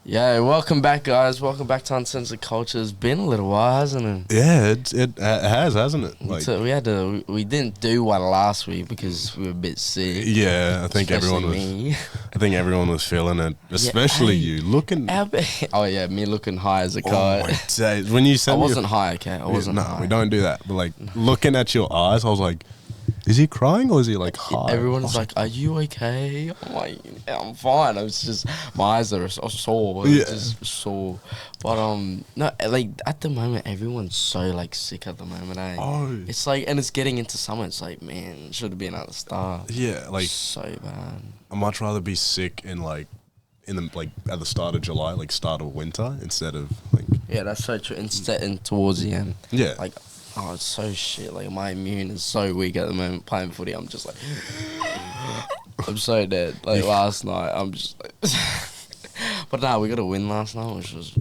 Yeah, welcome back, guys. Welcome back to Uncensored Culture. It's been a little while, hasn't it? Yeah, it has, hasn't it? Like, So we didn't do one last week because we were a bit sick. yeah, I think Especially everyone was. me. I think everyone was feeling it, especially hey, you looking. Oh yeah, me looking high as a Oh kite. my days! When you I sent me, wasn't high, okay. I wasn't no, high. we don't do that. But like looking at your eyes, I was like, is he crying or is he like high? Everyone's like, "Are you okay?" I'm like, yeah, "I'm fine." It's just my eyes are sore. Yeah. It's just sore. But no, like at the moment, everyone's so like sick at the moment. Oh. It's like, and it's getting into summer. It's like, man, should have been at the start. Yeah, like So bad. I'd much rather be sick in the like at the start of July, like start of winter, instead of like Yeah, that's so true. Instead, and towards the end, yeah. like, oh, it's so shit. Like my immune is so weak at the moment. Playing footy, I'm just like, I'm so dead. Like last night, I'm just like, but nah, we got a win last night, which was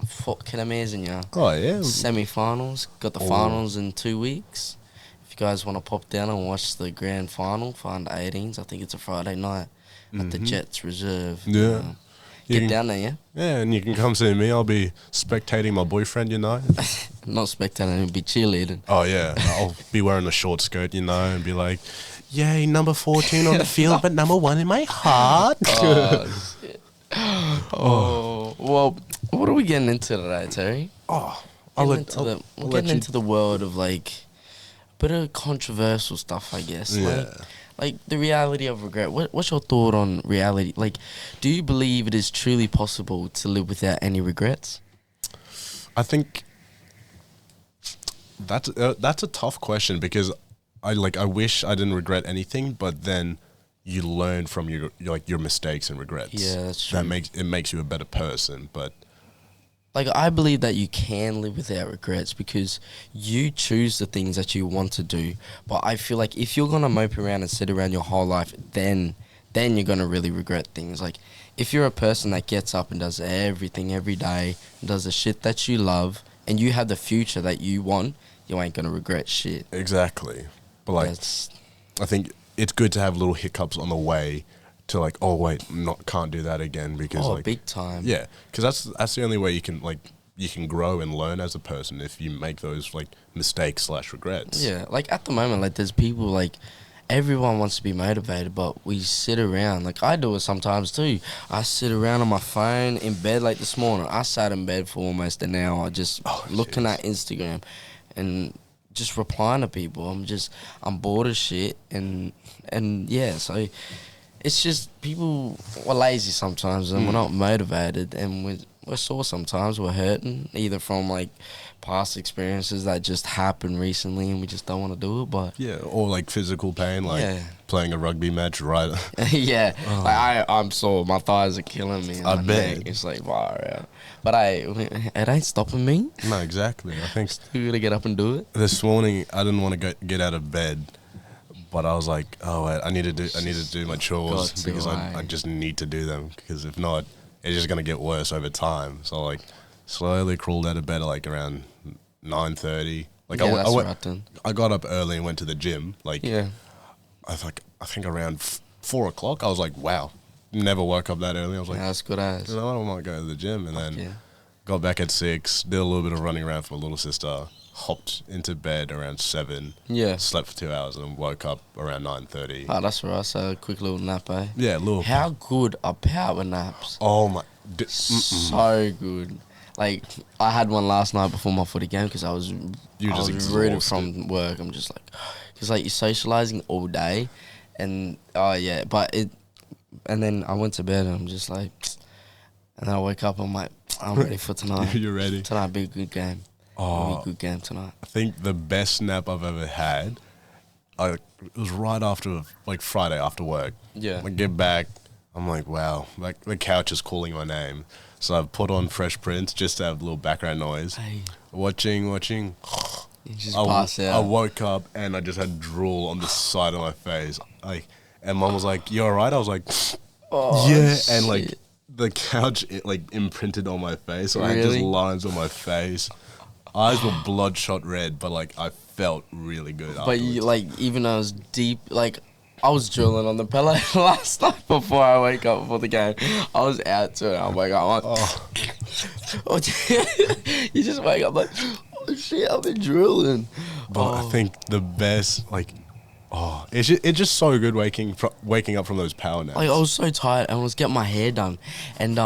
fucking amazing, yeah. Oh yeah. Semi-finals, got the finals in 2 weeks. If you guys want to pop down and watch the grand final for under 18s, I think it's a Friday night at the Jets Reserve. Yeah. You Get can- down there, yeah. Yeah, and you can come see me. I'll be spectating my boyfriend, you know. Not spectating, it'll be cheerleading. Oh yeah, I'll be wearing a short skirt, you know, and be like, "Yay, number 14 on the field, but number 1 in my heart." Oh, shit. Oh, well, what are we getting into today, Terry? Oh, We're getting into the world of like a bit of controversial stuff, I guess. Yeah. Like the reality of regret. What's your thought on reality? Like, do you believe it is truly possible to live without any regrets? I think that's a tough question because I wish I didn't regret anything, but then you learn from your mistakes and regrets. Yeah, that's true. That makes you a better person, but Like, I believe that you can live without regrets because you choose the things that you want to do. But I feel like if you're going to mope around and sit around your whole life, then you're going to really regret things. Like, if you're a person that gets up and does everything every day, and does the shit that you love, and you have the future that you want, you ain't going to regret shit. exactly. But like, That's, I think it's good to have little hiccups on the way to like, oh wait, can't do that again because like big time. yeah, because that's the only way you can grow and learn as a person if you make those like mistakes / regrets. Yeah, like at the moment, like there's people like everyone wants to be motivated, but we sit around. Like I do it sometimes too. I sit around on my phone in bed. Like this morning, I sat in bed for almost an hour just looking at Instagram and just replying to people. I'm bored as shit, and yeah, so it's just people are lazy sometimes, and we're not motivated, and we're sore sometimes. We're hurting either from like past experiences that just happened recently, and we just don't want to do it. But Yeah, or like physical pain, like Yeah. playing a rugby match, right? yeah, like I'm sore. My thighs are killing me. and I my bet. neck, it's like far out. But it ain't stopping me. No, exactly. I think Still gotta get up and do it. this morning I didn't want to get out of bed, but I was like, oh wait, I need to do my chores Got to, because I just need to do them because if not, it's just gonna get worse over time. So like, slowly crawled out of bed at like around 9:30. Like Yeah, that's right then. I got up early and went to the gym. Like Yeah. I think around 4 o'clock. I was like, wow, never woke up that early. I was like, Yeah, that's good as. you know what, I might go to the gym, and then Yeah. got back at 6. Did a little bit of running around for my little sister. Hopped into bed around 7. Yeah. Slept for 2 hours and woke up around 9:30. Oh, that's right. So a quick little nap, eh? Yeah, little. How good are power naps? Oh my. So good. Like I had one last night before my footy game because I was rooted from work. I'm just like, because like you're socializing all day, and and then I went to bed and I'm just like, and then I wake up. I'm like, I'm ready for tonight. You're ready. Tonight be a good game. It'll be a good game tonight. I think the best nap I've ever had, it was right after, like Friday after work. Yeah. I get back, I'm like, wow, like the couch is calling my name. So I've put on Fresh Prince just to have a little background noise. Hey, Watching. you just pass I out. woke up and I just had drool on the side of my face. And Mum was like, "You alright?" I was like, Oh, "Yeah." And like shit. the couch, imprinted on my face. So I had just Really? lines on my face. Eyes were bloodshot red, but like I felt really good. But you, afterwards. like, even though it was deep, like, I was drilling on the pillow last night before I wake up for the game. I was out to it. I'm like, oh, you just wake up like, oh shit, I've been drilling. But I think the best, like, it's just so good waking up from those power naps. Like I was so tired and I was getting my hair done, and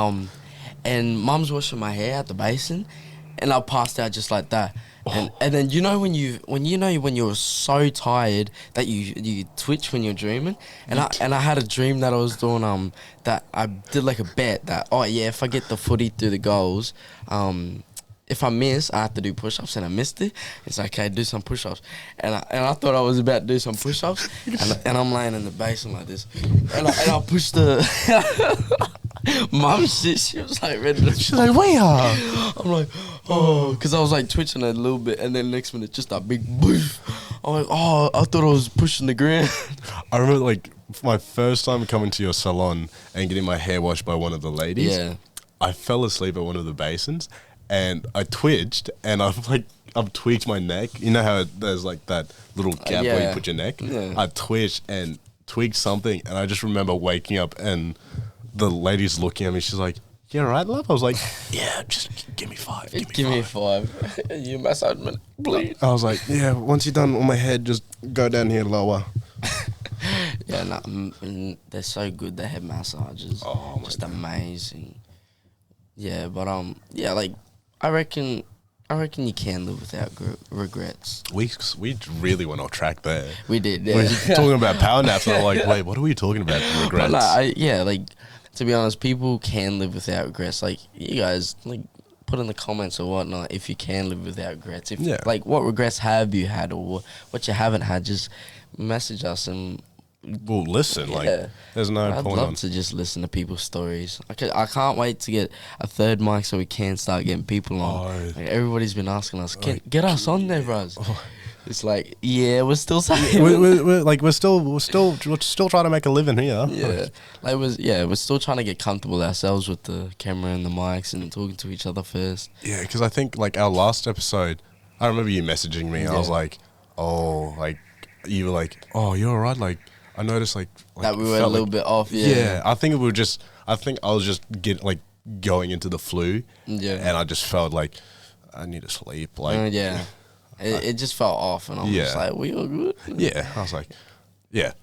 Mum's washing my hair at the basin, and I passed out just like that. And then when you're so tired that you twitch when you're dreaming, and I had a dream that I was doing that I did like a bet that if I get the footy through the goals, if I miss I have to do push-ups, and I missed it. It's like, okay, do some push-ups, and I thought I was about to do some push-ups, and I'm laying in the basin like this, and I pushed the. Mum, she was like ready to. She's like, where? I'm like, because I was like twitching a little bit, and then next minute, just a big boof. I'm like, I thought I was pushing the ground. I remember like my first time coming to your salon and getting my hair washed by one of the ladies. Yeah. I fell asleep at one of the basins, and I twitched, and I've tweaked my neck. You know how there's like that little gap where you put your neck? Yeah. I twitched and tweaked something, and I just remember waking up and the lady's looking at me. She's like, "You all right, love?" I was like, "Yeah, just give me 5. Give me 5. You massage me, please. I was like, "Yeah, once you're done on my head, just go down here lower." Yeah, they're so good. The head massages, just amazing. Yeah, but like I reckon you can live without regrets. We really went off track there. We did. Yeah. We were talking about power naps, and I'm like, wait, what are we talking about? Regrets? But like to be honest, people can live without regrets. Like you guys, like put in the comments or whatnot if you can live without regrets. If like what regrets have you had or what you haven't had, just message us and. Well, listen, like, there's no I'd point love on. to just listen to people's stories. I can't wait to get a third mic so we can start getting people on. Like, everybody's been asking us, get us on there, bros. It's like, we're still saying we're still trying to make a living here. Yeah, we're still trying to get comfortable ourselves with the camera and the mics and talking to each other first. Yeah, because I think like our last episode, I remember you messaging me. I was like, you were like, you're alright, like. I noticed like that we were a little bit off. Yeah, I think I was just going into the flu. Yeah, and I just felt like I need to sleep. Like it just felt off, and I'm just like, we all good. Yeah, I was like,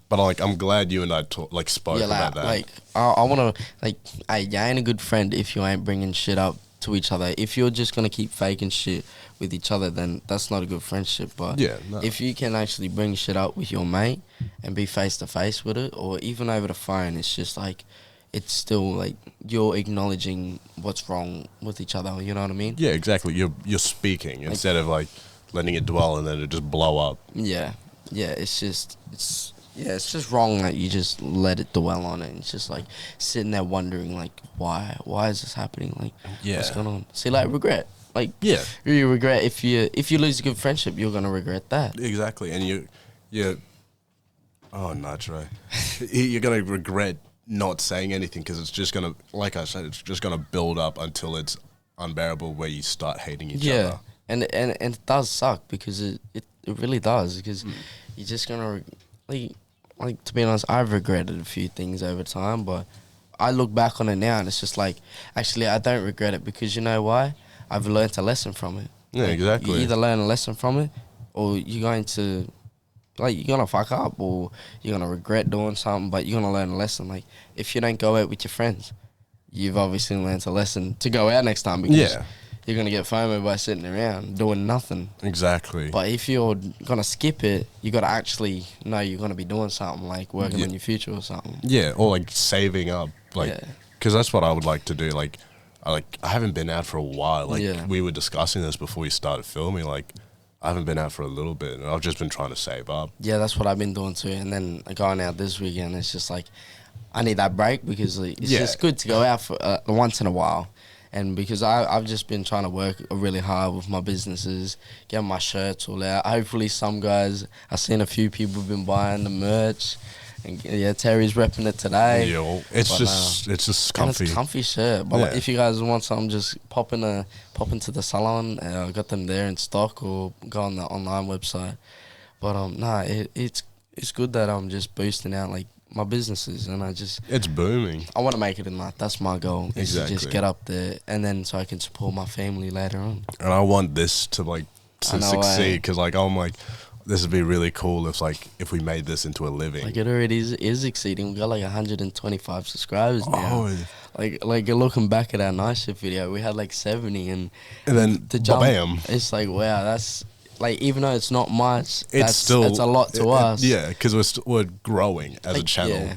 but like I'm glad you and I spoke about that. Like I want to like, hey, you ain't a good friend if you ain't bringing shit up to each other. If you're just gonna keep faking shit with each other, then that's not a good friendship. But if you can actually bring shit up with your mate and be face to face with it, or even over the phone, it's just like, it's still like you're acknowledging what's wrong with each other. You know what I mean? Yeah, exactly. You're speaking instead of like letting it dwell and then it just blow up. Yeah. It's just wrong that you just let it dwell on it. It's just like sitting there wondering like, why is this happening? Like, what's going on? See, like regret. Like, you regret if you lose a good friendship, you're gonna regret that. Exactly, and you're you're gonna regret not saying anything because it's just gonna, like I said, it's just gonna build up until it's unbearable where you start hating each other. And it does suck because it really does, because you're just gonna like to be honest, I've regretted a few things over time, but I look back on it now and it's just like, actually I don't regret it, because you know why? I've learned a lesson from it. Yeah, like, exactly. You either learn a lesson from it, or you're gonna fuck up, or you're gonna regret doing something, but you're gonna learn a lesson. Like, if you don't go out with your friends, you've obviously learned a lesson to go out next time, because you're gonna get FOMO by sitting around doing nothing. Exactly. But if you're gonna skip it, you gotta actually know you're gonna be doing something, like working on your future or something. Yeah, or like saving up, like, because that's what I would like to do. Like, I haven't been out for a while. Like, we were discussing this before we started filming. Like, I haven't been out for a little bit, and I've just been trying to save up. Yeah, that's what I've been doing too. And then going out this weekend, it's just like, I need that break, because like, it's just good to go out for once in a while. And because I've just been trying to work really hard with my businesses, getting my shirts all out. Hopefully some guys, I've seen a few people have been buying the merch. And Terry's repping it today. Yeah, it's just comfy. It's a comfy shirt. But like, if you guys want some, just pop into the salon. I got them there in stock, or go on the online website. But it's it's good that I'm just boosting out like my businesses, and it's booming. I want to make it in life. That's my goal. Is Exactly. to just get up there, and then so I can support my family later on. And I want this to like to succeed, because like I'm like, this would be really cool if we made this into a living. Like it already is exceeding. We got like 125 subscribers now. Oh, like looking back at our night shift video, we had like 70, and then the jump, bam. It's like, wow, that's like, even though it's not much, it's a lot to us. Yeah, because we're growing as a channel. Yeah.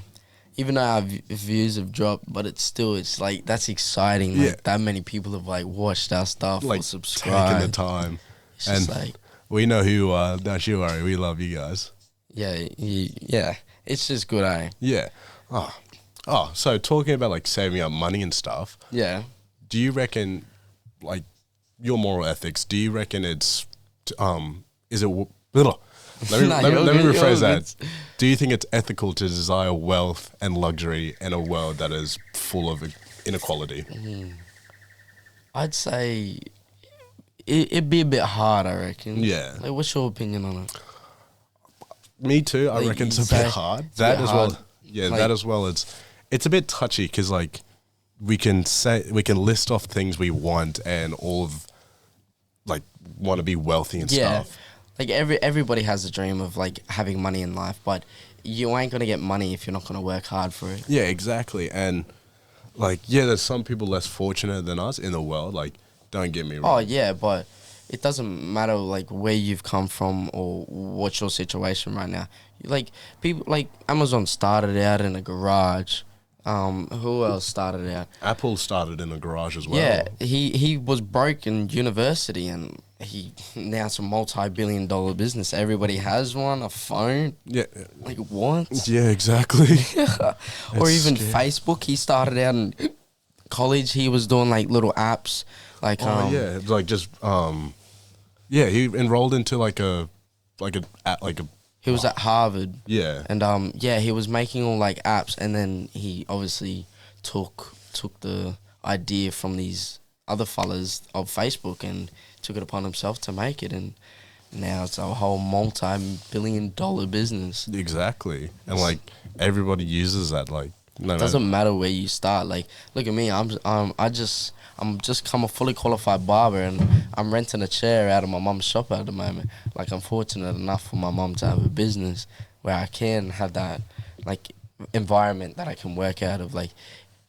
Even though our views have dropped, but it's like, that's exciting. Like that many people have like watched our stuff, like, or subscribed. Taking the time. It's and just like, we know who you are. Don't you worry. We love you guys. Yeah. It's just good, eh? Yeah. Oh, so talking about like saving up money and stuff. Yeah. Do you reckon, like, your moral ethics, do you reckon it's, is it, let me rephrase that. Do you think it's ethical to desire wealth and luxury in a world that is full of inequality? I'd say it'd be a bit hard, I reckon. Yeah. Like, what's your opinion on it? Me too. I reckon it's a bit hard. That as well. Yeah, like, that as well. It's a bit touchy, because like we can list off things we want and all of like want to be wealthy and stuff. Like everybody has a dream of like having money in life, but you ain't gonna get money if you're not gonna work hard for it. Yeah, exactly. And like, yeah, there's some people less fortunate than us in the world. Like, don't get me wrong. Oh yeah, but it doesn't matter like where you've come from or what's your situation right now. Like, people like Amazon started out in a garage. Who else started out? Apple started in a garage as well. Yeah, he was broke in university, and now it's a multi-billion-dollar business. Everybody has one, a phone. Yeah. Like, what? Yeah, exactly. Or even Facebook. He started out in college. He was doing like little apps. Like, yeah, like just yeah, he enrolled into like a he was at Harvard. Yeah. And he was making all like apps, and then he obviously took the idea from these other fellas of Facebook and took it upon himself to make it, and now it's a whole multi-billion-dollar business. Exactly. And like everybody uses that. Like, no, it doesn't matter where you start. Like, look at me. I'm a fully qualified barber, and I'm renting a chair out of my mum's shop at the moment. Like, I'm fortunate enough for my mum to have a business where I can have that like environment that I can work out of. Like,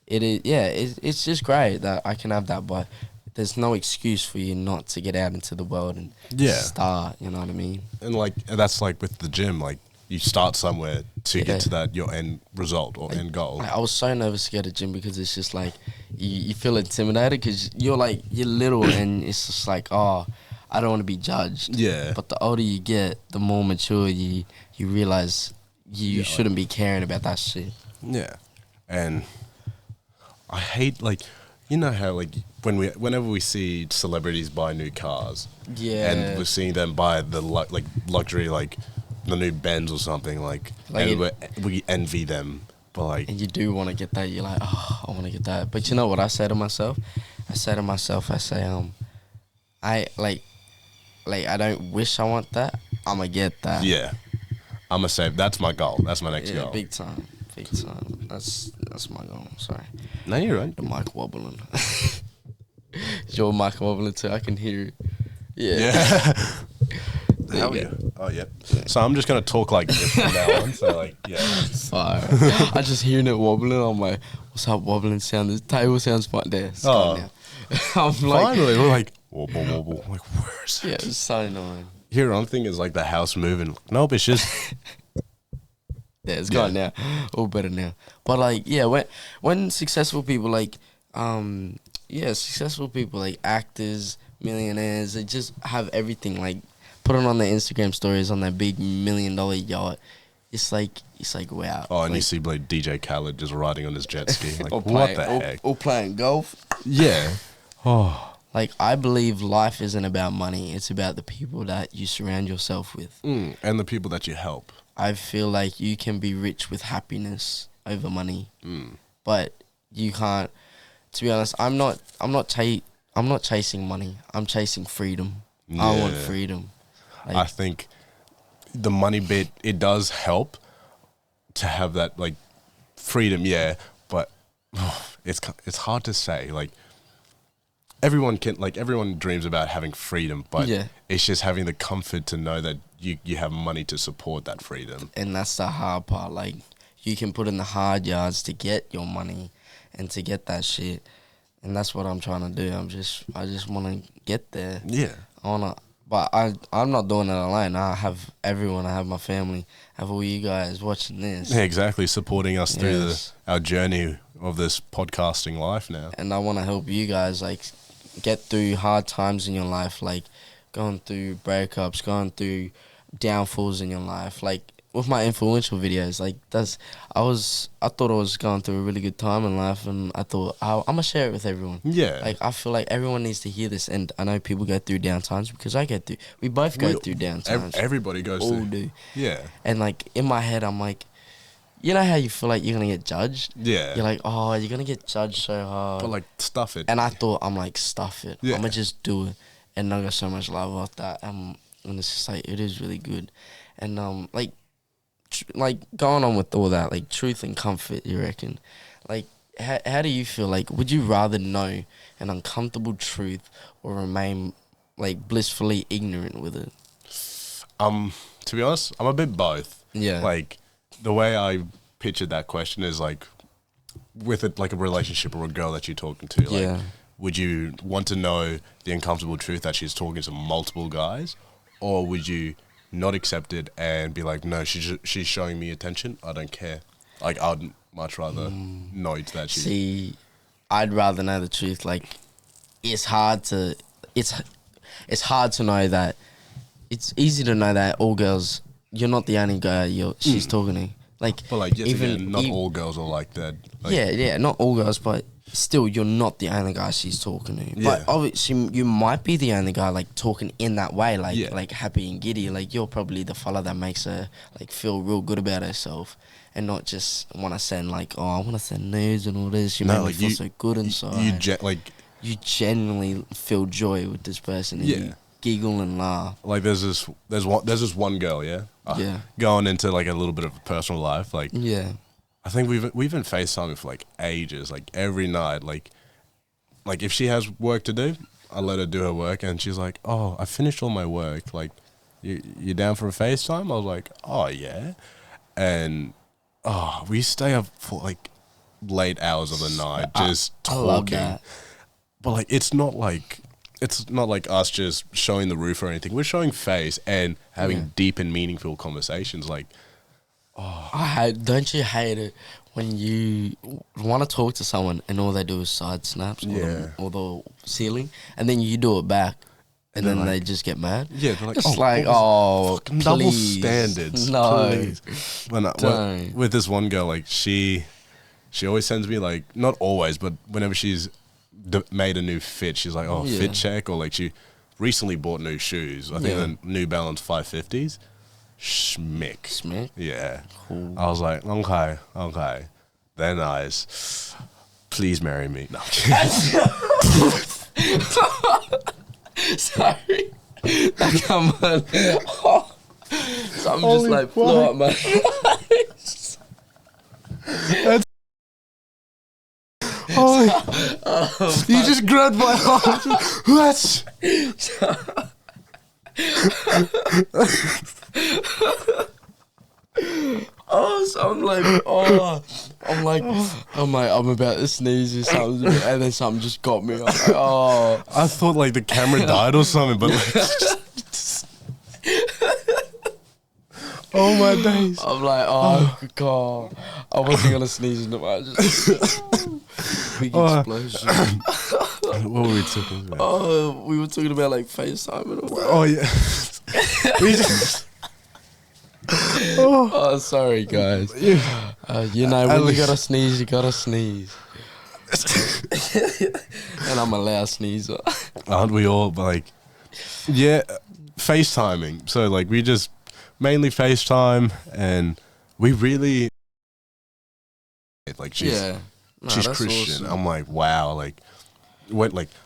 it's just great that I can have that, but there's no excuse for you not to get out into the world and start. You know what I mean? And like, that's like with the gym. Like, you start somewhere to get to that your end result or end goal. I was so nervous to go to gym, because it's just like you feel intimidated, because you're little and it's just like, oh, I don't want to be judged. Yeah. But the older you get, the more mature you realize you shouldn't be caring about that shit. Yeah. And I hate, like, you know how like whenever we see celebrities buy new cars, and we're seeing them buy the luxury, like the new Benz or something, like and we envy them, but like, and you do want to get that. You're like, oh, I want to get that. But you know what I say to myself? I say, I don't wish I want that. I'ma get that. Yeah, I'ma say that's my goal. That's my next goal. Big time. That's my goal. Sorry. No, you're right. The mic wobbling. Your mic wobbling too. I can hear it. Yeah. Hell yeah. Oh yeah. So I'm just gonna talk like this from now on. So like, yeah. Fire. I just hearing it wobbling. I'm like, what's that wobbling sound? This table sounds fun. There. It's gone now. I'm like, finally, we're like wobble wobble. I'm like, where's it? Yeah, it's so annoying. Here, I'm thinking is like the house moving. Nope, it's just. Yeah, it's gone now. All better now. But like, yeah, when successful people like, successful people like actors, millionaires, they just have everything, like put it on their Instagram stories on their big $1 million yacht. It's like wow. Oh, and like, you see like DJ Khaled just riding on his jet ski. Like, what the heck? Or playing golf. Yeah. Oh. Like, I believe life isn't about money. It's about the people that you surround yourself with. And the people that you help. I feel like you can be rich with happiness over money, but you can't. To be honest, I'm not chasing money. I'm chasing freedom. Yeah. I want freedom. I think the money bit, it does help to have that like freedom, yeah, but it's hard to say. Like everyone dreams about having freedom, but it's just having the comfort to know that you have money to support that freedom. And that's the hard part. Like you can put in the hard yards to get your money and to get that shit. And that's what I'm trying to do. I just want to get there. Yeah. But I'm not doing it alone. I have everyone. I have my family. I have all you guys watching this. Yeah, exactly. Supporting us through our journey of this podcasting life now. And I want to help you guys, like, get through hard times in your life, like going through breakups, going through downfalls in your life. Like, with my influential videos, like, I thought I was going through a really good time in life, and I thought, I'm going to share it with everyone. Yeah. Like, I feel like everyone needs to hear this, and I know people go through down times because we both go through down times. Everybody goes through. All do. Yeah. And, like, in my head, I'm like, you know how you feel like you're going to get judged? Yeah. You're like, oh, you're going to get judged so hard. But, like, stuff it. And I thought, I'm like, stuff it. Yeah. I'm going to just do it. And I got so much love off that. And it's just like, it is really good. And, like going on with all that, like truth and comfort, you reckon? Like, how do you feel? Like, would you rather know an uncomfortable truth or remain, like, blissfully ignorant with it? To be honest, I'm a bit both. Yeah. Like, the way I pictured that question is, like, with it, like a relationship or a girl that you're talking to, like, would you want to know the uncomfortable truth that she's talking to multiple guys, or would you not accept it and be like, no, she's showing me attention, I don't care. Like, I'd much rather know that she... See, I'd rather know the truth. Like, it's hard to know that. It's easy to know that all girls, you're not the only guy she's talking to. Like, but, like, yes, again, not all girls are like that. Like, yeah, not all girls, but still, you're not the only guy she's talking to. Yeah. But obviously, you might be the only guy, like, talking in that way, like happy and giddy. Like, you're probably the fella that makes her, like, feel real good about herself and not just want to send, like, oh, I want to send nudes and all this. You make me feel so good inside. You genuinely feel joy with this person. And you giggle and laugh. Like, there's this one girl, going into, like, a little bit of a personal life, like, I think we've been FaceTiming for, like, ages, like, every night, like if she has work to do, I let her do her work, and she's like, oh, I finished all my work, like, you down for a FaceTime? I was like, oh, yeah, and, we stay up for, like, late hours of the night, just talking. I love that. But, like, it's not like us just showing the roof or anything. We're showing face and having deep and meaningful conversations, like, don't you hate it when you want to talk to someone and all they do is side snaps or the ceiling, and then you do it back, and then they just get mad? Yeah, they're like, it's fucking double standards. No, please. With this one girl, like, she always sends me, like, not always, but whenever she's made a new fit, she's like, fit check, or like she recently bought new shoes. I think the New Balance 550s. Schmick. Yeah. Cool. I was like, okay. They're nice. Please marry me. No. Sorry. Come on. So I'm just like, blow up my eyes. That's you just grabbed my heart. What? So I'm about to sneeze or something, and then something just got me. I'm like, I thought, like, the camera died or something, but, like, oh my days. I'm like, God, I wasn't gonna sneeze in the mouth. Big explosion. What were we talking about? We were talking about, like, FaceTime and all that. Oh, yeah. We just... Sorry, guys. When you gotta sneeze, you gotta sneeze. And I'm a loud sneezer. Aren't we all? Like, FaceTiming. So, like, we just mainly FaceTime, and we really, like, she's Christian. Awesome. I'm like, wow. Like,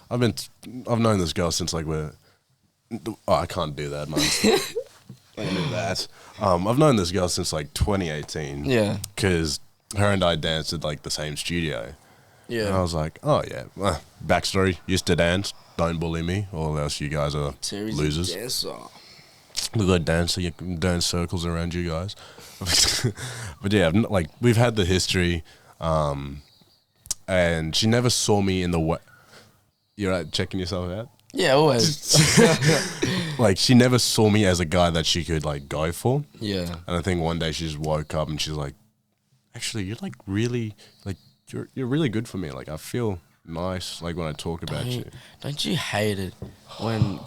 I've known this girl since, like, I can't do that, man. I knew that. I've known this girl since like 2018. Yeah. Because her and I danced at like the same studio. Yeah. And I was like, oh yeah. Backstory: used to dance. Don't bully me, or else you guys are Terry's losers. a dancer. We got dancer. You can dance circles around you guys. But yeah, like we've had the history, and she never saw me in the way. You're right, checking yourself out. Yeah, always. Like she never saw me as a guy that she could like go for. Yeah. And I think one day she just woke up and she's like, actually, you're like really like you're really good for me. Like I feel nice like when I talk about you. Don't you hate it when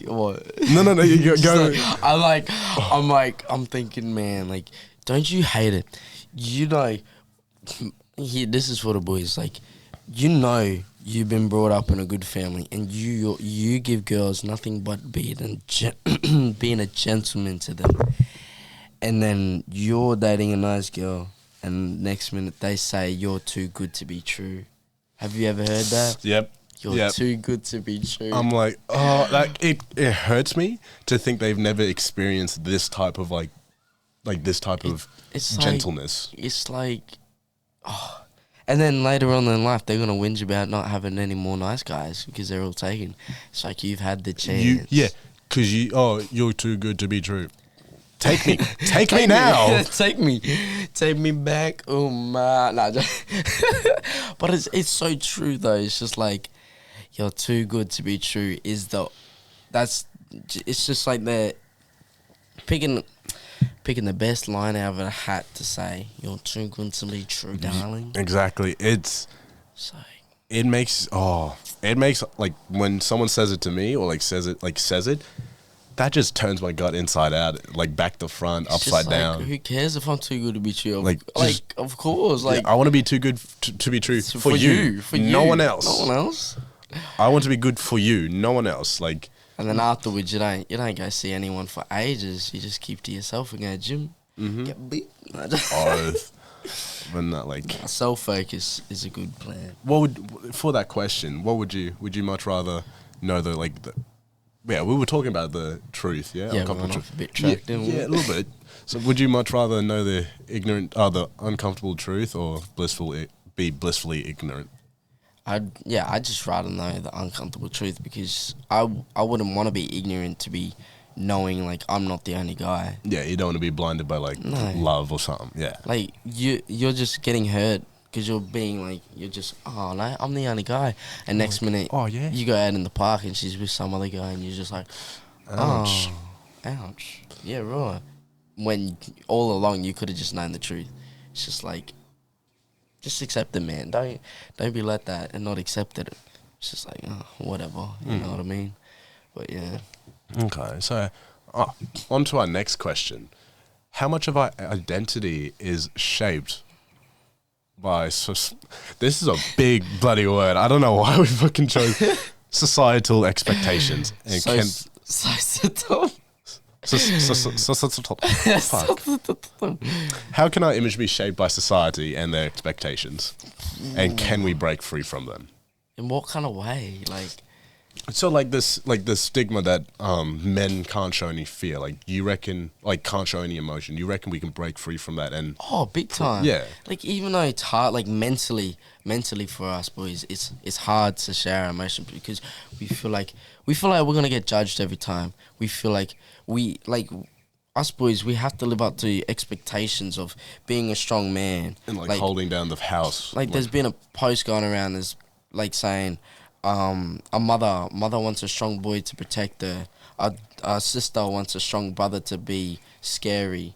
what? No, you go. I'm thinking, man, like, don't you hate it? You know, this is for the boys. Like, you know, you've been brought up in a good family, and you give girls nothing but being a gentleman to them, and then you're dating a nice girl, and next minute they say you're too good to be true. Have you ever heard that? Yep. You're too good to be true. I'm like, oh, like it hurts me to think they've never experienced this type of like this type of gentleness. It's like, oh. And then later on in life, they're going to whinge about not having any more nice guys because they're all taken. It's like you've had the chance. Because you're too good to be true. Take me. Take me now. Take me back. Oh, my. Nah, but it's so true, though. It's just like, you're too good to be true it's just like they're picking the best line out of a hat to say, you're too good to be true, darling. Exactly. It makes like when someone says it to me or like says it, that just turns my gut inside out, like back to front, upside down. Who cares if I'm too good to be true? Of course. I want to be too good to be true for you. No one else. No one else. I want to be good for you. No one else. Like. And then afterwards, you don't go see anyone for ages. You just keep to yourself and go gym. Mm-hmm. Get beat. But not like self-focus is a good plan. For that question? What would you much rather know we were talking about the truth, yeah. Yeah, we went off a bit track, didn't we? Yeah, a little bit. So, would you much rather know the uncomfortable truth, or be blissfully ignorant? I'd just rather know the uncomfortable truth because I wouldn't want to be ignorant to be knowing like I'm not the only guy. Yeah, you don't want to be blinded by love or something. Yeah, like you're just getting hurt because you're being like you're just no, I'm the only guy, and next minute you go out in the park and she's with some other guy and you're just like ouch, yeah, right. When all along you could have just known the truth. It's just like. Just accept it, man. Don't be like that and not accept it. It's just like, whatever. You know what I mean? But yeah. Okay, so on to our next question. How much of our identity is shaped by... this is a big bloody word. I don't know why we fucking chose societal expectations. And societal. How can our image be shaped by society and their expectations? And can we break free from them? In what kind of way? So the stigma that men can't show any fear, like you reckon, like can't show any emotion, you reckon we can break free from that? And big time. Yeah. Like even though it's hard, like mentally for us boys, it's hard to share our emotion because we feel like we're gonna get judged every time. We feel like us boys, we have to live up to expectations of being a strong man and like holding down the house. Like there's been a post going around that's like saying. A mother wants a strong boy to protect her. A sister wants a strong brother to be scary.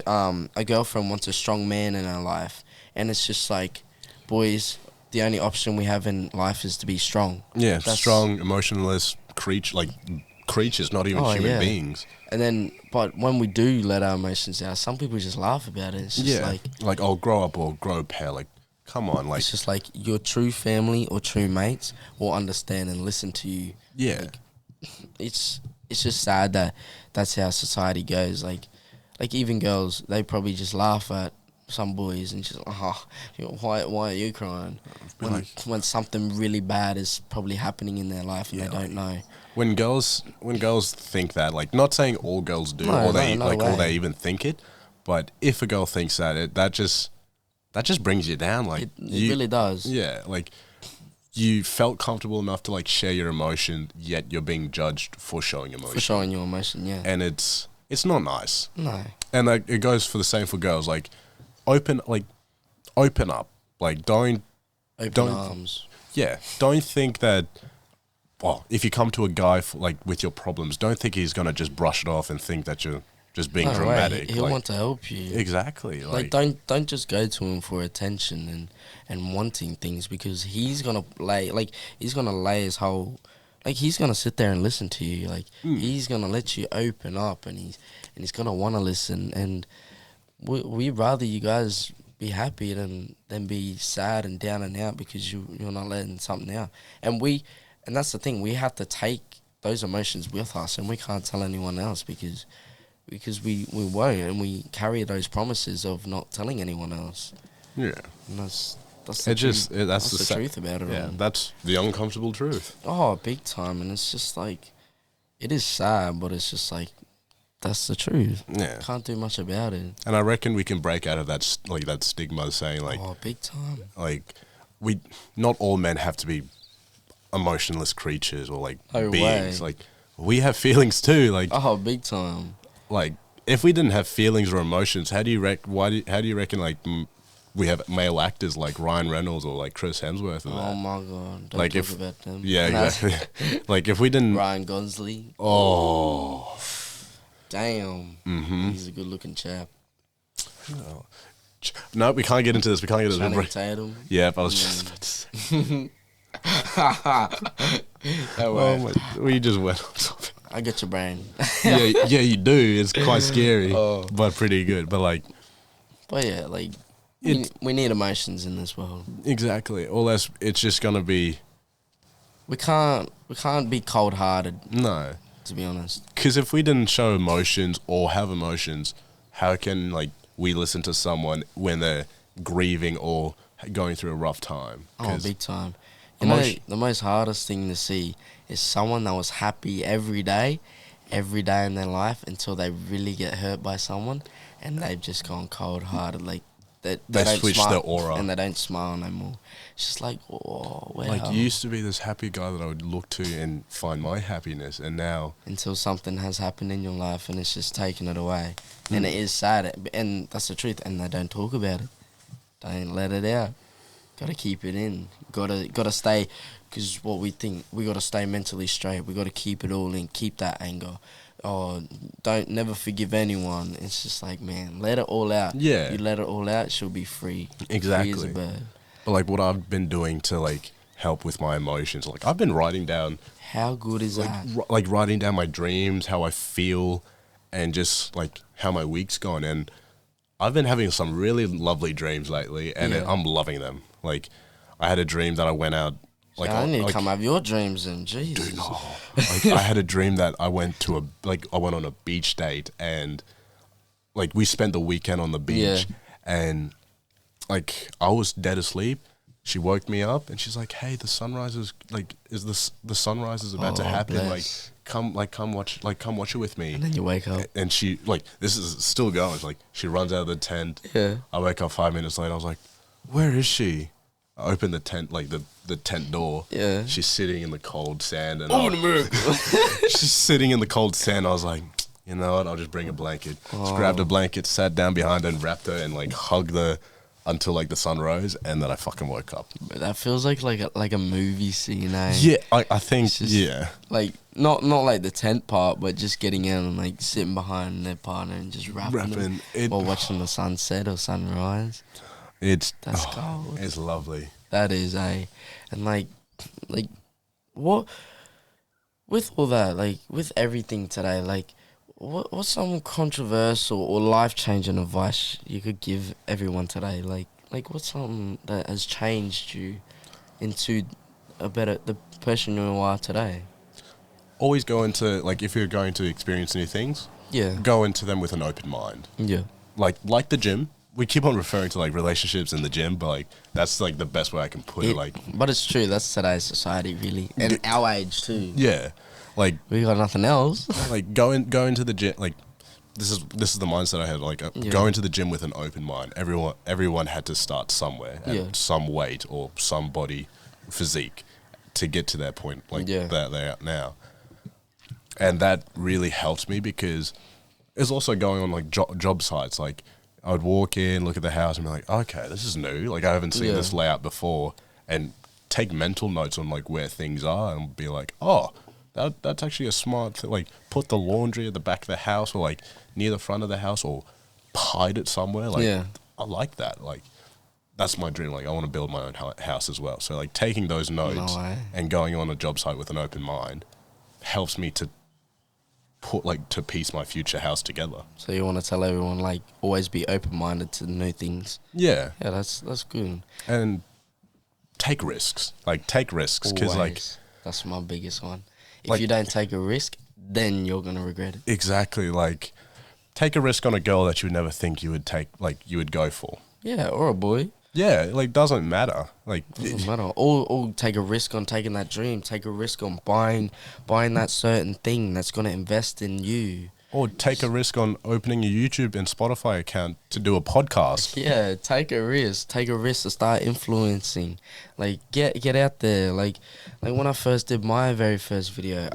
A girlfriend wants a strong man in her life. And it's just like, boys, the only option we have in life is to be strong. Yeah, strong, emotionless creatures, not even human beings. And then, but when we do let our emotions out, some people just laugh about it. It's just like I'll grow up or grow a pair. Like, come on, like... It's just like your true family or true mates will understand and listen to you. Yeah. Like, it's just sad that that's how society goes. Like even girls, they probably just laugh at some boys and just why are you crying when something really bad is probably happening in their life and they don't know. When girls think that, like, not saying all girls do, or they even think it, but if a girl thinks that, that just brings you down. Like, it really does. Yeah, like, you felt comfortable enough to, like, share your emotion, yet you're being judged for showing emotion. For showing your emotion, yeah. And it's not nice. No. And, like, it goes for the same for girls. Like, open up. Like, don't arms. Yeah, don't think that. Well, if you come to a guy with your problems, don't think he's gonna just brush it off and think that you're just being dramatic. He'll want to help you. Exactly. Like don't just go to him for attention and wanting things, because he's gonna lay his whole, like, he's gonna sit there and listen to you. Like, he's gonna let you open up, and he's gonna want to listen. And we rather you guys be happy than be sad and down and out because you're not letting something out. And that's the thing, we have to take those emotions with us, and we can't tell anyone else because we won't, and we carry those promises of not telling anyone else. Yeah. And that's the truth about it. Yeah, that's the uncomfortable truth. Oh, big time. And it's just like, it is sad, but it's just like, that's the truth. Yeah. Can't do much about it. And I reckon we can break out of that stigma saying, like, oh, big time. Like, not all men have to be emotionless creatures or, like, No beings. way. Like, we have feelings too. Like, oh, big time. Like, if we didn't have feelings or emotions, how do you reckon, like, we have male actors like Ryan Reynolds or like Chris Hemsworth and that? Oh my god! Don't like, talk about them. Yeah, exactly. Like, if we didn't, Ryan Gosling. Oh, damn. Mm-hmm. He's a good-looking chap. No, we can't get into this. We can't get into Channing this. Tatum. Yeah, I was just about to say. Oh my! We just went on topic. I get your brain. yeah, you do. It's quite scary, but pretty good. But yeah, like, we need emotions in this world. Exactly. Or else it's just gonna be. We can't be cold-hearted. No. To be honest. Because if we didn't show emotions or have emotions, how can, like, we listen to someone when they're grieving or going through a rough time? Oh, big time. You know, the most hardest thing to see is someone that was happy every day in their life until they really get hurt by someone, and they've just gone cold-hearted. Like, they don't switch smile, their aura. and they don't smile no more. It's just like, oh, wow. Like, you used to be this happy guy that I would look to and find my happiness, and now... Until something has happened in your life and it's just taken it away. And it is sad, and that's the truth, and they don't talk about it. Don't let it out. Gotta keep it in. Gotta stay, because what we think, we gotta stay mentally straight. We gotta keep it all in, keep that anger. Oh, don't never forgive anyone. It's just like, man, let it all out. Yeah. You let it all out, she'll be free. Exactly. Free as a bird. But, like, what I've been doing to, like, help with my emotions, like, I've been writing down... How good is that? Like, writing down my dreams, how I feel, and just, like, how my week's gone. And I've been having some really lovely dreams lately, and I'm loving them. Like, I had a dream that I went out... Like, I need to come have your dreams and Jesus. Dude, no. Like, I had a dream that I went on a beach date, and, like, we spent the weekend on the beach, and, like, I was dead asleep. She woke me up, and she's like, "Hey, the sunrise is the sunrise is about to happen. Bless. Come watch it with me." And then you wake up, and she, like, this is still going. It's like, she runs out of the tent. Yeah. I wake up 5 minutes later. I was like, "Where is she?" I opened the tent, like the tent door. Yeah. She's sitting in the cold sand, and oh, America. she's sitting in the cold sand. I was like, you know what? I'll just bring a blanket. Just grabbed a blanket, sat down behind her, and wrapped her, and, like, hugged her until, like, the sun rose, and then I fucking woke up. But that feels like a movie scene, eh? Yeah, I think, just, yeah. Like, not like the tent part, but just getting in and, like, sitting behind their partner and just wrapping them while watching the sunset or sunrise. That's cold. It's lovely. That is, eh? And, like, what, with all that, like, with everything today, like, what's some controversial or life-changing advice you could give everyone today? Like what's something that has changed you into the person you are today? Always go into, like, if you're going to experience new things, yeah, go into them with an open mind. Yeah. Like the gym, we keep on referring to like relationships in the gym, but like that's like the best way I can put it. Like, but it's true. That's today's society, really, and our age too. Yeah, like we got nothing else. Like go into the gym. Like this is the mindset I had. Like go into the gym with an open mind. Everyone had to start somewhere at some weight or some body physique to get to that point like that they're at now. And that really helped me because it's also going on like job sites. Like I would walk in, look at the house and be like, okay, this is new. Like I haven't seen this layout before, and take mental notes on like where things are and be like, oh, that's actually a smart thing. Like put the laundry at the back of the house or like near the front of the house or hide it somewhere. Like I like that. Like that's my dream. Like I want to build my own house as well. So like taking those notes and going on a job site with an open mind helps me to piece my future house together. So you want to tell everyone like always be open-minded to new things. Yeah, that's good. And take risks. Like take risks because like that's my biggest one. If you don't take a risk, then you're gonna regret it. Exactly. Like take a risk on a girl that you would never think you would take. Like you would go for. Yeah, or a boy. Yeah, like doesn't matter. Like doesn't matter. Or take a risk on taking that dream. Take a risk on buying that certain thing that's gonna invest in you. Or take a risk on opening a YouTube and Spotify account to do a podcast. Yeah, take a risk. Take a risk to start influencing. Like get out there. Like when I first did my very first video,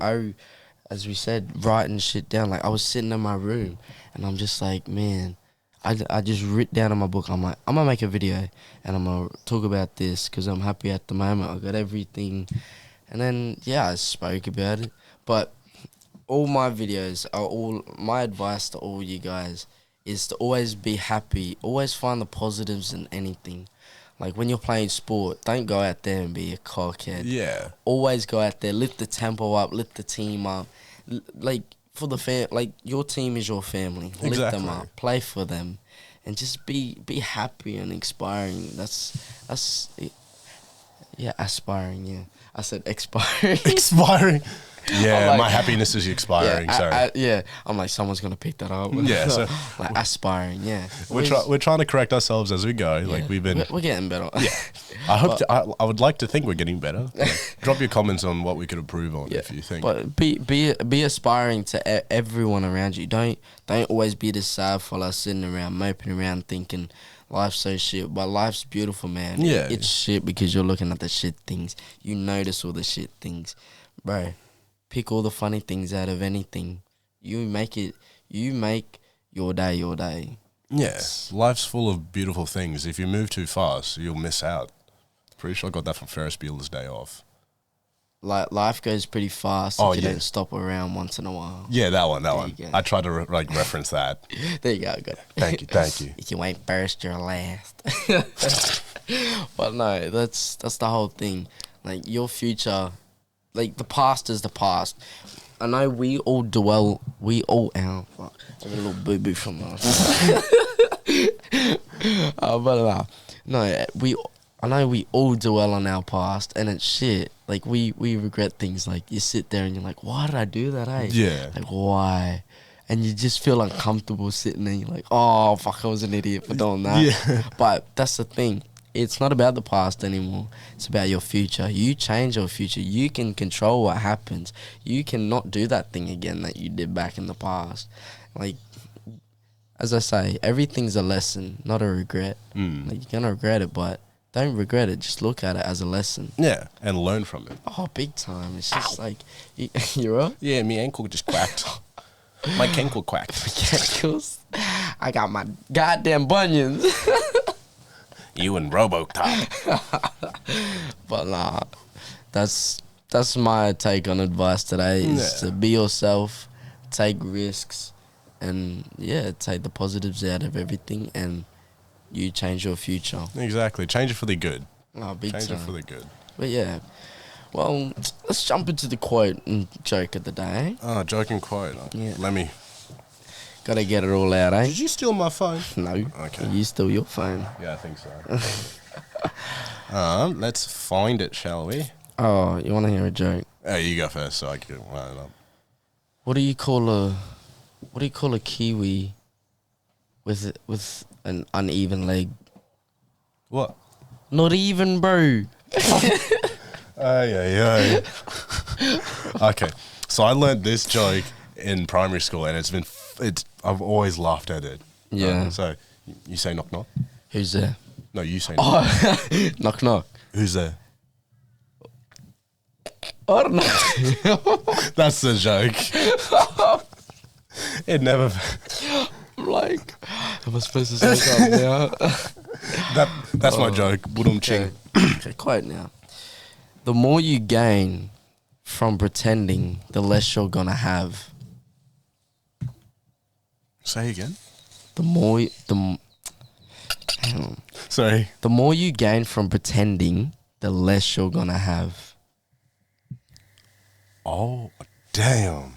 as we said, writing shit down. Like I was sitting in my room and I'm just like, man, I just wrote down in my book, I'm like, I'm going to make a video and I'm going to talk about this because I'm happy at the moment. I got everything. And then, I spoke about it. But all my videos my advice to all you guys is to always be happy. Always find the positives in anything. Like when you're playing sport, don't go out there and be a cockhead. Yeah. Always go out there, lift the tempo up, lift the team up. Like, for the like your team is your family. Exactly. Lift them up, play for them, and just be happy and inspiring. That's aspiring. Yeah, I said expiring. Expiring. Yeah, like, my happiness is expiring. Sorry. I'm like someone's gonna pick that up. Yeah, so like aspiring. Yeah, we're trying to correct ourselves as we go. Yeah, like we're getting better. Yeah, I would like to think we're getting better. Like, drop your comments on what we could improve on if you think. But be aspiring to everyone around you. Don't always be this sad fella sitting around moping around thinking life's so shit. But life's beautiful, man. Yeah, it's shit because you're looking at the shit things. You notice all the shit things, bro. Pick all the funny things out of anything. You make your day your day. Yeah, life's full of beautiful things. If you move too fast, you'll miss out. Pretty sure I got that from Ferris Bueller's Day Off. Like life goes pretty fast if you don't stop around once in a while. Yeah, that one. I tried to reference that. There you go. Good. Thank you. If you ain't first, you're last. But no, that's the whole thing. Like your future. Like, the past is the past. I know we all dwell... fuck. I got a little boo-boo from us. I know we all dwell on our past, and it's shit. Like, we regret things. Like, you sit there and you're like, why did I do that, eh? Yeah. Like, why? And you just feel uncomfortable sitting there. You're like, oh, fuck, I was an idiot for doing that. Yeah. But that's the thing. It's not about the past anymore. It's about your future. You change your future. You can control what happens. You cannot do that thing again that you did back in the past. Like, as I say, everything's a lesson, not a regret. Like, you're going to regret it, but don't regret it. Just look at it as a lesson. Yeah, and learn from it. Oh, big time. It's just like, you're right? Yeah, my ankle just cracked. My ankle cracked. Ankles? I got my goddamn bunions. You and RoboCop. But nah, that's my take on advice today is to be yourself, take risks, and take the positives out of everything, and you change your future. Exactly, change it for the good. Oh, big change time. it for the good. But yeah, well, let's jump into the quote and joke of the day. Oh, joke and quote. Yeah. Let me. Gotta get it all out, eh? Did you steal my phone? No. Okay. You steal your phone. Yeah, I think so. Let's find it, shall we? Oh, you want to hear a joke? You go first, so I can line it up. What do you call a kiwi with an uneven leg. What? Not even, bro. Ay. Okay, so I learned this joke in primary school, and I've always laughed at it. Yeah. So you say knock knock. Who's there? No, you say knock. Oh, knock knock. Who's there? I don't know. That's the joke. It never. I'm like, am I supposed to say something now? That's my joke. Budum ching. Okay, quiet now. The more you gain from pretending, the less you're gonna have. Say again. Sorry. The more you gain from pretending, the less you're gonna have. Oh, damn.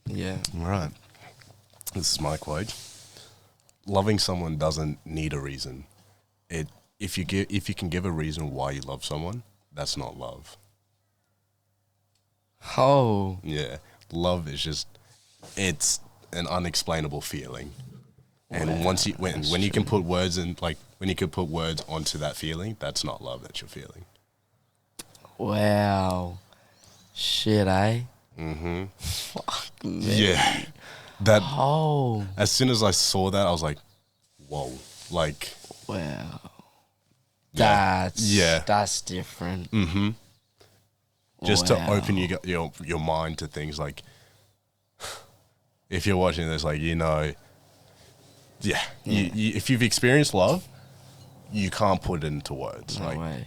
Yeah. Right. This is my quote. Loving someone doesn't need a reason. If you can give a reason why you love someone, that's not love. Oh. Yeah. Love is just, it's an unexplainable feeling. And once when you can put words in, like when you can put words onto that feeling, that's not love that you're feeling. Wow. Shit, eh? Mm-hmm. Fuck, man. Yeah. As soon as I saw that, I was like, whoa. Like, wow. Yeah. That's different. Mm-hmm. Just to open your mind to things like, if you're watching this, like, if you've experienced love, you can't put it into words. No like way.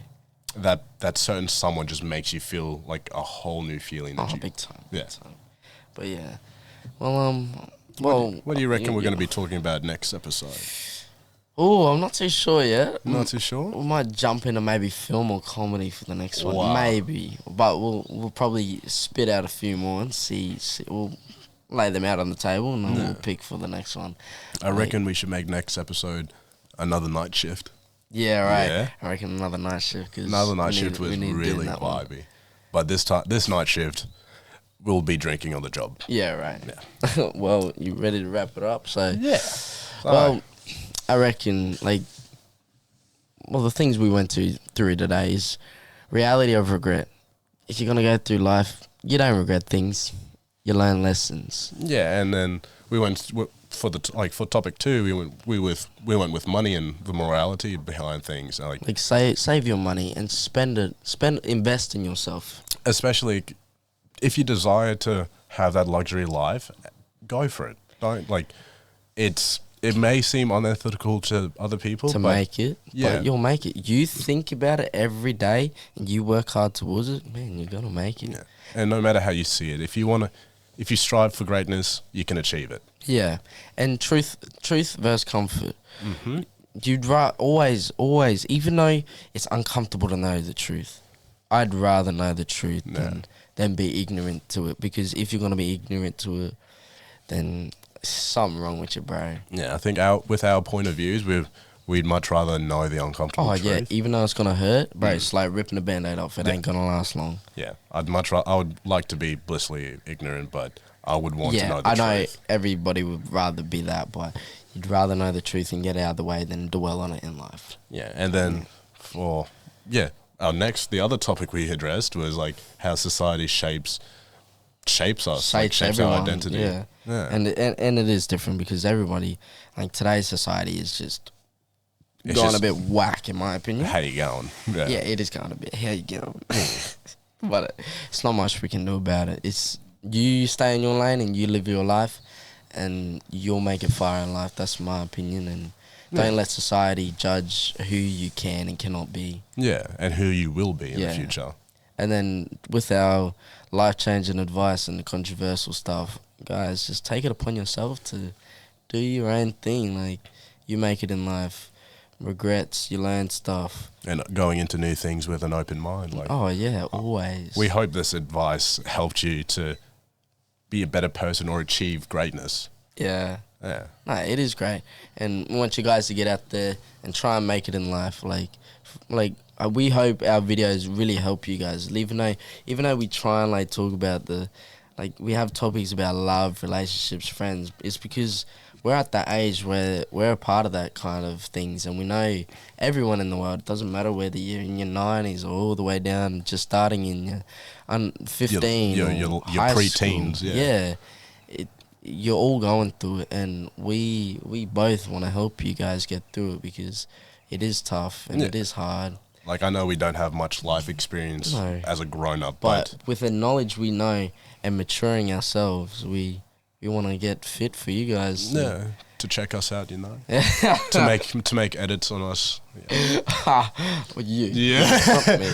that certain someone just makes you feel like a whole new feeling. Big time. Yeah. Big time. But yeah. Well, what do you reckon we're going to be talking about next episode? Oh, I'm not too sure yet. Not too sure? We might jump into maybe film or comedy for the next one. Wow. Maybe. But we'll probably spit out a few more and see. We'll lay them out on the table and then we'll pick for the next one. I reckon we should make next episode another night shift. Yeah, right. Yeah. I reckon another night shift. Another night shift was really vibey. But this night shift, we'll be drinking on the job. Yeah, right. Yeah. Well, you ready to wrap it up? So Yeah. Well, I reckon, the things we went through today is reality of regret. If you're going to go through life, you don't regret things. You learn lessons. Yeah, and then we went for topic 2. We went with money and the morality behind things. Like save your money and invest in yourself. Especially if you desire to have that luxury life, go for it. Don't it may seem unethical to other people to make it, but you'll make it. You think about it every day and you work hard towards it, man, you're gonna make it. Yeah. And no matter how you see it, if you strive for greatness, you can achieve it. Yeah. And truth versus comfort. Mm-hmm. You'd always, even though it's uncomfortable to know the truth, I'd rather know the truth than be ignorant to it. Because if you're gonna be ignorant to it, then something wrong with you, bro. Yeah, I think with our point of views, we'd much rather know the uncomfortable truth. Yeah, even though it's gonna hurt, bro, it's like ripping a band-aid off. It ain't gonna last long. Yeah, I would like to be blissfully ignorant, but I would want to know the truth. I know everybody would rather be that, but you'd rather know the truth and get out of the way than dwell on it in life. Yeah, and then the other topic we addressed was like how society shapes us, shapes our identity. Yeah. And it is different because everybody, like today's society is just going a bit whack in my opinion. How you going? Yeah, it is going a bit. How you going? But it's not much we can do about it. It's you stay in your lane and you live your life, and you'll make it far in life. That's my opinion. And don't let society judge who you can and cannot be. Yeah, and who you will be in the future. And then with our life-changing advice and the controversial stuff, guys, just take it upon yourself to do your own thing. Like, you make it in life. Regrets, you learn stuff. And going into new things with an open mind. Always. We hope this advice helped you to be a better person or achieve greatness. Yeah. No, it is great. And we want you guys to get out there and try and make it in life. We hope our videos really help you guys. Even though we try and talk about we have topics about love, relationships, friends, it's because we're at that age where we're a part of that kind of things, and we know everyone in the world. It doesn't matter whether you're in your 90s or all the way down, just starting in your 15 your pre-teens. You're all going through it, and we both want to help you guys get through it, because it is tough and it is hard. Like, I know we don't have much life experience as a grown-up, but with the knowledge we know and maturing ourselves, we want to get fit for you guys. To check us out, to make edits on us. With you. Yeah. Not me.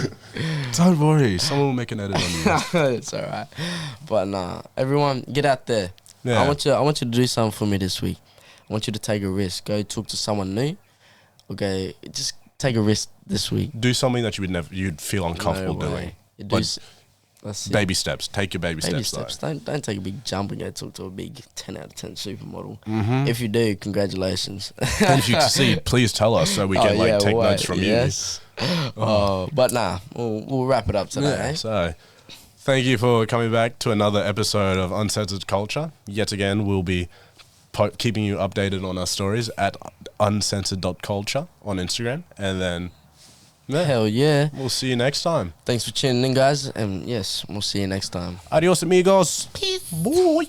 Don't worry, someone will make an edit on you. It's alright. But nah, everyone, get out there. Yeah. I want you to do something for me this week. I want you to take a risk. Go talk to someone new. Okay, just take a risk this week. Do something that you'd feel uncomfortable doing. Baby steps. Take your baby steps. Don't take a big jump and go talk to a big 10 out of 10 supermodel. Mm-hmm. If you do, congratulations. And if you succeed, please tell us so we can take notes from you. But nah, we'll wrap it up today. So, thank you for coming back to another episode of Uncensored Culture. Yet again, we'll be keeping you updated on our stories at uncensored.culture on Instagram. And then, hell yeah. We'll see you next time. Thanks for tuning in, guys. And yes, we'll see you next time. Adios, amigos. Peace. Boy.